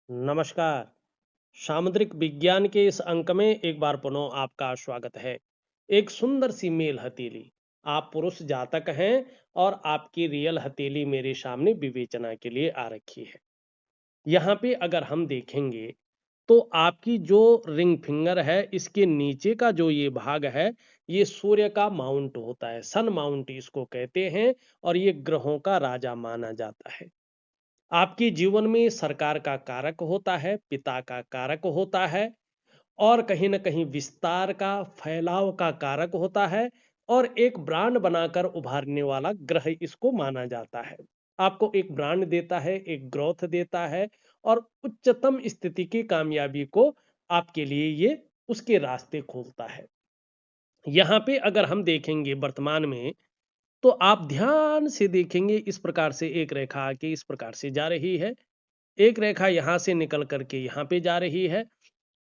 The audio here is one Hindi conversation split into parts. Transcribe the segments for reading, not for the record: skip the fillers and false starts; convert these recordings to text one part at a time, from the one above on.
नमस्कार। सामुद्रिक विज्ञान के इस अंक में एक बार पुनः आपका स्वागत है। एक सुंदर सी मेल हथेली। आप पुरुष जातक हैं और आपकी रियल हथेली मेरे सामने विवेचना के लिए आ रखी है। यहाँ पे अगर हम देखेंगे तो आपकी जो रिंग फिंगर है इसके नीचे का जो ये भाग है ये सूर्य का माउंट होता है, सन माउंट इसको कहते हैं और ये ग्रहों का राजा माना जाता है। आपके जीवन में सरकार का कारक होता है, पिता का कारक होता है और कहीं न कहीं विस्तार का, फैलाव का कारक होता है और एक ब्रांड बनाकर उभारने वाला ग्रह इसको माना जाता है। आपको एक ब्रांड देता है, एक ग्रोथ देता है और उच्चतम स्थिति की कामयाबी को आपके लिए ये उसके रास्ते खोलता है। यहाँ पे अगर हम देखेंगे वर्तमान में तो आप ध्यान से देखेंगे इस प्रकार से एक रेखा आके इस प्रकार से जा रही है। एक रेखा यहाँ से निकल करके यहाँ पे जा रही है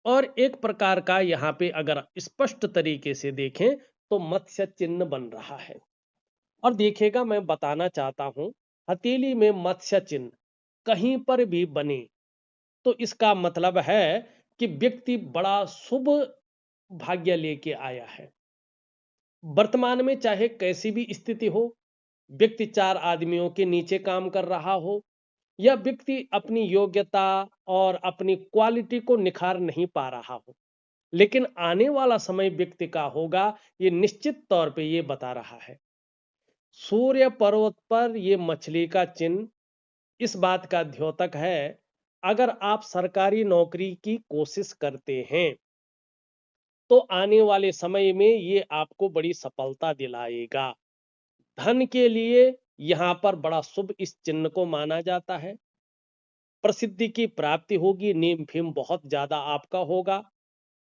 और एक प्रकार का यहाँ पे अगर स्पष्ट तरीके से देखें तो मत्स्य चिन्ह बन रहा है। और देखिएगा मैं बताना चाहता हूं, हथेली में मत्स्य चिन्ह कहीं पर भी बने तो इसका मतलब है कि व्यक्ति बड़ा शुभ भाग्य लेके आया है। वर्तमान में चाहे कैसी भी स्थिति हो, व्यक्ति चार आदमियों के नीचे काम कर रहा हो या व्यक्ति अपनी योग्यता और अपनी क्वालिटी को निखार नहीं पा रहा हो, लेकिन आने वाला समय व्यक्ति का होगा ये निश्चित तौर पे ये बता रहा है। सूर्य पर्वत पर ये मछली का चिन्ह इस बात का द्योतक है। अगर आप सरकारी नौकरी की कोशिश करते हैं तो आने वाले समय में ये आपको बड़ी सफलता दिलाएगा। धन के लिए यहाँ पर बड़ा शुभ इस चिन्ह को माना जाता है। प्रसिद्धि की प्राप्ति होगी, नेम फेम बहुत ज्यादा आपका होगा।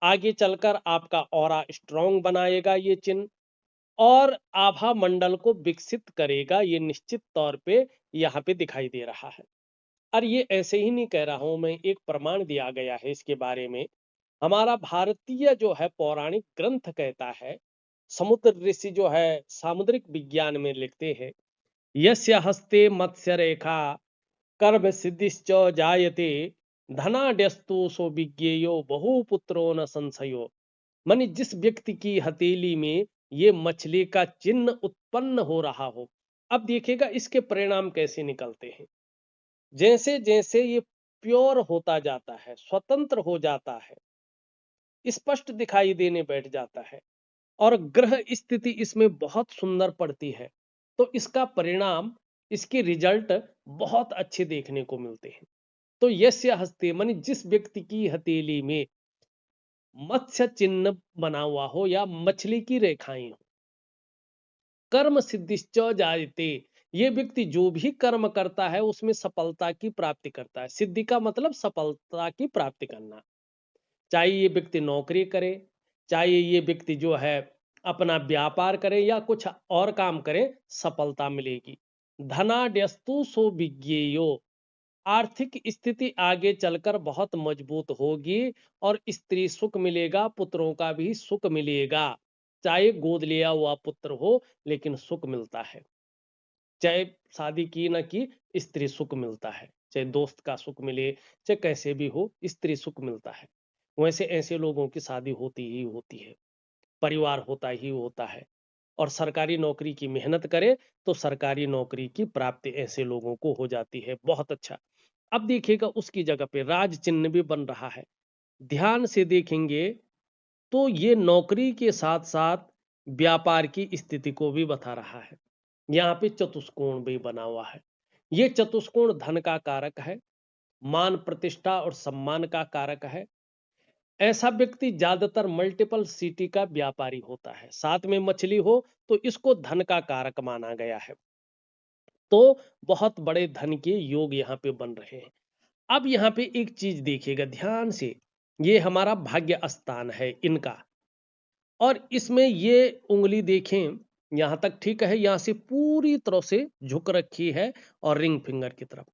आगे चलकर आपका ऑरा स्ट्रांग बनाएगा ये चिन्ह और आभा मंडल को विकसित करेगा, ये निश्चित तौर पे यहाँ पे दिखाई दे रहा है। और ये ऐसे ही नहीं कह रहा हूं मैं, एक प्रमाण दिया गया है इसके बारे में। हमारा भारतीय जो है पौराणिक ग्रंथ कहता है, समुद्र ऋषि जो है सामुद्रिक विज्ञान में लिखते हैं, यस्य हस्ते मत्स्य रेखा कर्म सिद्धिश्च जायते धनाड्यस्तु सो विज्ञेयो बहुपुत्रो न संशयो। माने जिस व्यक्ति की हथेली में ये मछली का चिन्ह उत्पन्न हो रहा हो, अब देखिएगा इसके परिणाम कैसे निकलते हैं। जैसे जैसे ये प्योर होता जाता है, स्वतंत्र हो जाता है, स्पष्ट दिखाई देने बैठ जाता है और ग्रह स्थिति इसमें बहुत सुंदर पड़ती है, तो इसका परिणाम, इसके रिजल्ट बहुत अच्छे देखने को मिलते हैं। तो यस्य हस्ते माने जिस व्यक्ति की हथेली में मत्स्य चिन्ह बना हुआ हो या मछली की रेखाएं हो, कर्म सिद्धिश्च जायते, ये व्यक्ति जो भी कर्म करता है उसमें सफलता की प्राप्ति करता है। सिद्धि का मतलब सफलता की प्राप्ति करना। चाहे ये व्यक्ति नौकरी करे, चाहे ये व्यक्ति जो है अपना व्यापार करे या कुछ और काम करे, सफलता मिलेगी। धनाड्यस्तु सो विज्ञेयो, आर्थिक स्थिति आगे चलकर बहुत मजबूत होगी और स्त्री सुख मिलेगा, पुत्रों का भी सुख मिलेगा। चाहे गोद लिया हुआ पुत्र हो लेकिन सुख मिलता है। चाहे शादी की ना की, स्त्री सुख मिलता है। चाहे दोस्त का सुख मिले, चाहे कैसे भी हो, स्त्री सुख मिलता है। वैसे ऐसे लोगों की शादी होती ही होती है, परिवार होता ही होता है। और सरकारी नौकरी की मेहनत करे तो सरकारी नौकरी की प्राप्ति ऐसे लोगों को हो जाती है। बहुत अच्छा। अब देखिएगा उसकी जगह पे राज चिन्ह भी बन रहा है। ध्यान से देखेंगे तो ये नौकरी के साथ साथ व्यापार की स्थिति को भी बता रहा है। यहाँ पे चतुष्कोण भी बना हुआ है। ये चतुष्कोण धन का कारक है, मान प्रतिष्ठा और सम्मान का कारक है। ऐसा व्यक्ति ज्यादातर मल्टीपल सिटी का व्यापारी होता है। साथ में मछली हो तो इसको धन का कारक माना गया है। तो बहुत बड़े धन के योग यहाँ पे बन रहे हैं। अब यहाँ पे एक चीज देखिएगा ध्यान से, ये हमारा भाग्य स्थान है इनका और इसमें ये उंगली देखें, यहां तक ठीक है, यहां से पूरी तरह से झुक रखी है और रिंग फिंगर की तरफ।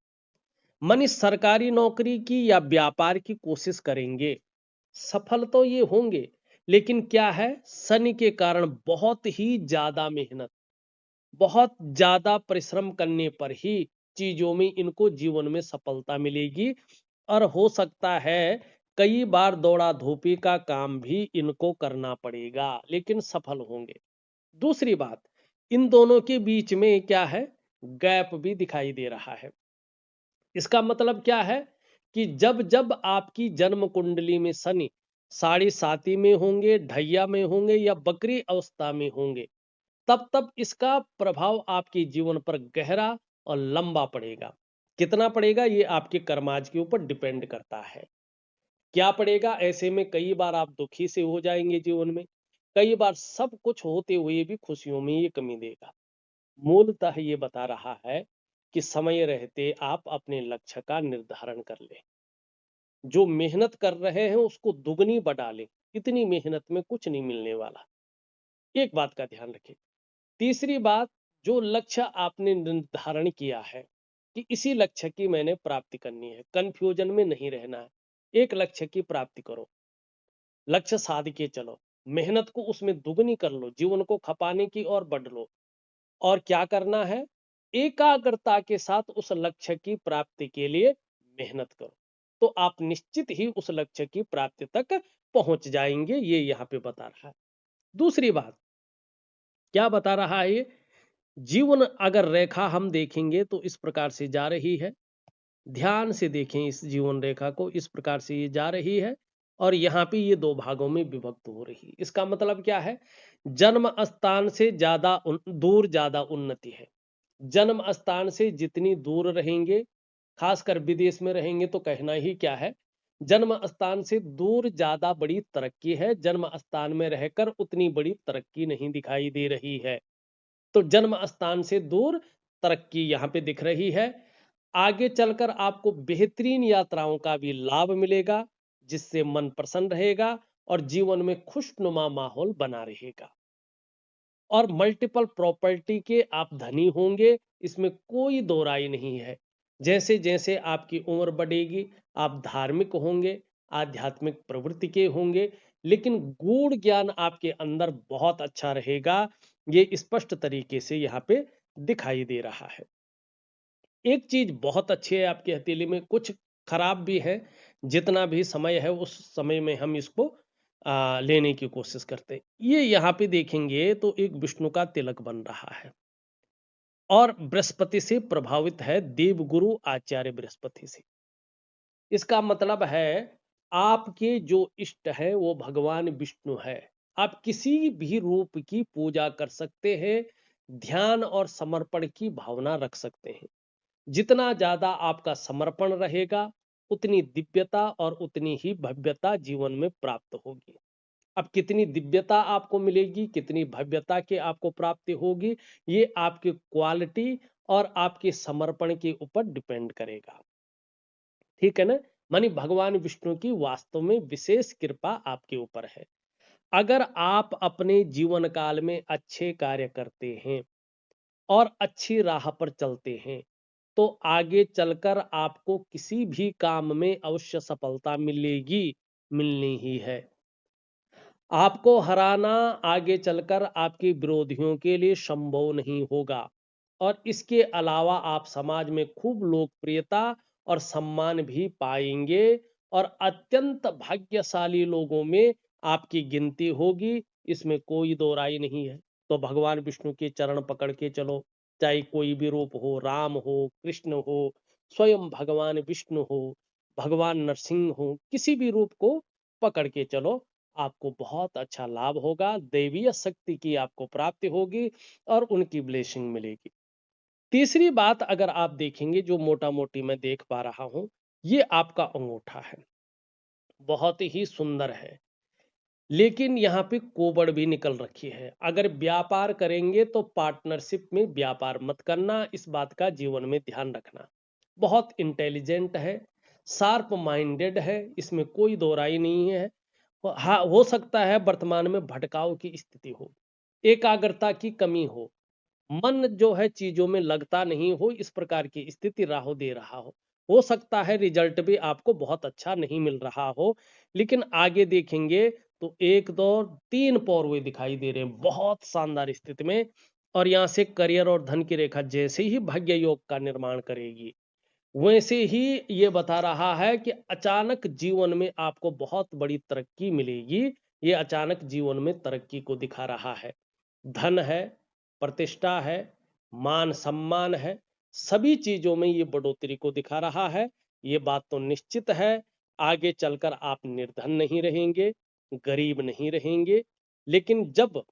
मानी सरकारी नौकरी की या व्यापार की कोशिश करेंगे, सफल तो ये होंगे, लेकिन क्या है, शनि के कारण बहुत ही ज्यादा मेहनत, बहुत ज्यादा परिश्रम करने पर ही चीजों में इनको जीवन में सफलता मिलेगी। और हो सकता है कई बार दौड़ा धूपी का काम भी इनको करना पड़ेगा, लेकिन सफल होंगे। दूसरी बात, इन दोनों के बीच में क्या है, गैप भी दिखाई दे रहा है। इसका मतलब क्या है कि जब जब आपकी जन्म कुंडली में शनि साढ़े साती में होंगे, ढैया में होंगे या बकरी अवस्था में होंगे, तब तब इसका प्रभाव आपके जीवन पर गहरा और लंबा पड़ेगा। कितना पड़ेगा ये आपके कर्माज के ऊपर डिपेंड करता है। क्या पड़ेगा, ऐसे में कई बार आप दुखी से हो जाएंगे जीवन में, कई बार सब कुछ होते हुए भी खुशियों में ये कमी देगा। मूलतः ये बता रहा है कि समय रहते आप अपने लक्ष्य का निर्धारण कर लें। जो मेहनत कर रहे हैं उसको दुगनी बढ़ा लें। इतनी मेहनत में कुछ नहीं मिलने वाला। एक बात का ध्यान रखें। तीसरी बात, जो लक्ष्य आपने निर्धारण किया है कि इसी लक्ष्य की मैंने प्राप्ति करनी है, कंफ्यूजन में नहीं रहना है। एक लक्ष्य की प्राप्ति करो, लक्ष्य साध के चलो, मेहनत को उसमें दुगनी कर लो, जीवन को खपाने की ओर बढ़ लो। और क्या करना है, एकाग्रता के साथ उस लक्ष्य की प्राप्ति के लिए मेहनत करो, तो आप निश्चित ही उस लक्ष्य की प्राप्ति तक पहुंच जाएंगे। ये यहाँ पे बता रहा है। दूसरी बात क्या बता रहा है ये, जीवन अगर रेखा हम देखेंगे तो इस प्रकार से जा रही है। ध्यान से देखें इस जीवन रेखा को, इस प्रकार से ये जा रही है और यहाँ पे ये दो भागों में विभक्त हो रही है। इसका मतलब क्या है, जन्म स्थान से ज्यादा दूर ज्यादा उन्नति है। जन्म स्थान से जितनी दूर रहेंगे, खासकर विदेश में रहेंगे तो कहना ही क्या है, जन्म स्थान से दूर ज्यादा बड़ी तरक्की है। जन्म स्थान में रहकर उतनी बड़ी तरक्की नहीं दिखाई दे रही है। तो जन्म स्थान से दूर तरक्की यहाँ पे दिख रही है। आगे चलकर आपको बेहतरीन यात्राओं का भी लाभ मिलेगा, जिससे मन प्रसन्न रहेगा और जीवन में खुशनुमा माहौल बना रहेगा। और मल्टीपल प्रॉपर्टी के आप धनी होंगे, इसमें कोई दो राय नहीं है। जैसे जैसे आपकी उम्र बढ़ेगी, आप धार्मिक होंगे, आध्यात्मिक प्रवृत्ति के होंगे, लेकिन गूढ़ ज्ञान आपके अंदर बहुत अच्छा रहेगा। ये स्पष्ट तरीके से यहाँ पे दिखाई दे रहा है। एक चीज बहुत अच्छी है आपकी हथेली में, कुछ खराब भी है। जितना भी समय है उस समय में हम इसको लेने की कोशिश करते हैं। ये यहाँ पे देखेंगे तो एक विष्णु का तिलक बन रहा है और बृहस्पति से प्रभावित है, देवगुरु आचार्य बृहस्पति से। इसका मतलब है आपके जो इष्ट है वो भगवान विष्णु है। आप किसी भी रूप की पूजा कर सकते हैं, ध्यान और समर्पण की भावना रख सकते हैं। जितना ज्यादा आपका समर्पण रहेगा, उतनी दिव्यता और उतनी ही भव्यता जीवन में प्राप्त होगी। अब कितनी दिव्यता आपको मिलेगी, कितनी भव्यता की आपको प्राप्ति होगी, ये आपकी क्वालिटी और आपके समर्पण के ऊपर डिपेंड करेगा। ठीक है ना। मानी भगवान विष्णु की वास्तव में विशेष कृपा आपके ऊपर है। अगर आप अपने जीवन काल में अच्छे कार्य करते हैं और अच्छी राह पर चलते हैं, तो आगे चलकर आपको किसी भी काम में अवश्य सफलता मिलेगी, मिलनी ही है। आपको हराना आगे चलकर आपके विरोधियों के लिए संभव नहीं होगा। और इसके अलावा आप समाज में खूब लोकप्रियता और सम्मान भी पाएंगे और अत्यंत भाग्यशाली लोगों में आपकी गिनती होगी, इसमें कोई दो राय नहीं है। तो भगवान विष्णु के चरण पकड़ के चलो, चाहे कोई भी रूप हो, राम हो, कृष्ण हो, स्वयं भगवान विष्णु हो, भगवान नरसिंह हो, किसी भी रूप को पकड़ के चलो, आपको बहुत अच्छा लाभ होगा, दैवीय शक्ति की आपको प्राप्ति होगी और उनकी ब्लेसिंग मिलेगी। तीसरी बात अगर आप देखेंगे, जो मोटा मोटी मैं देख पा रहा हूं, ये आपका अंगूठा है, बहुत ही सुंदर है, लेकिन यहाँ पे कोबड़ भी निकल रखी है। अगर व्यापार करेंगे तो पार्टनरशिप में व्यापार मत करना, इस बात का जीवन में ध्यान रखना। बहुत इंटेलिजेंट है, शार्प माइंडेड है, इसमें कोई दो राय नहीं है। हाँ, हो सकता है वर्तमान में भटकाव की स्थिति हो, एकाग्रता की कमी मन जो है चीजों में लगता नहीं हो, इस प्रकार की स्थिति राहु दे रहा हो सकता है रिजल्ट भी आपको बहुत अच्छा नहीं मिल रहा हो। लेकिन आगे देखेंगे तो एक दो तीन पौरवे दिखाई दे रहे हैं बहुत शानदार स्थिति में, और यहाँ से करियर और धन की रेखा जैसे ही भाग्य योग का निर्माण करेगी। वैसे ही ये बता रहा है कि अचानक जीवन में आपको बहुत बड़ी तरक्की मिलेगी। ये अचानक जीवन में तरक्की को दिखा रहा है। धन है, प्रतिष्ठा है, मान सम्मान है, सभी चीजों में ये बढ़ोतरी को दिखा रहा है। ये बात तो निश्चित है, आगे चलकर आप निर्धन नहीं रहेंगे, गरीब नहीं रहेंगे। लेकिन जब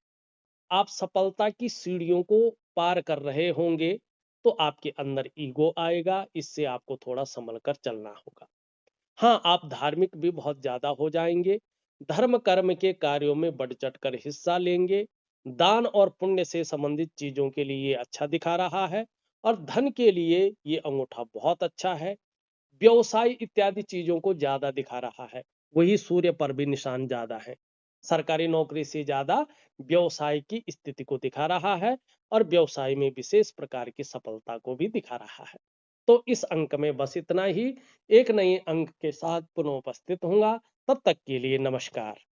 आप सफलता की सीढ़ियों को पार कर रहे होंगे, तो आपके अंदर ईगो आएगा, इससे आपको थोड़ा संभल कर चलना होगा। हाँ, आप धार्मिक भी बहुत ज़्यादा हो जाएँगे, धर्म कर्म के कार्यों में बढ़-चढ़ कर हिस्सा लेंगे, दान और पुण्य से संबंधित चीज़ों के लिए ये अच्छा दिखा रहा है और धन के लिए ये अंगूठा बहुत अच्छा है। व्यवसाय इत्यादि चीज़ों को ज़्यादा दिखा रहा है, वही सूर्य पर भी निशान ज़्यादा है। सरकारी नौकरी से ज़्यादा व्यवसाय की स्थिति को दिखा रहा है और व्यवसाय में विशेष प्रकार की सफलता को भी दिखा रहा है। तो इस अंक में बस इतना ही। एक नए अंक के साथ पुनः उपस्थित होऊंगा। तब तक के लिए नमस्कार।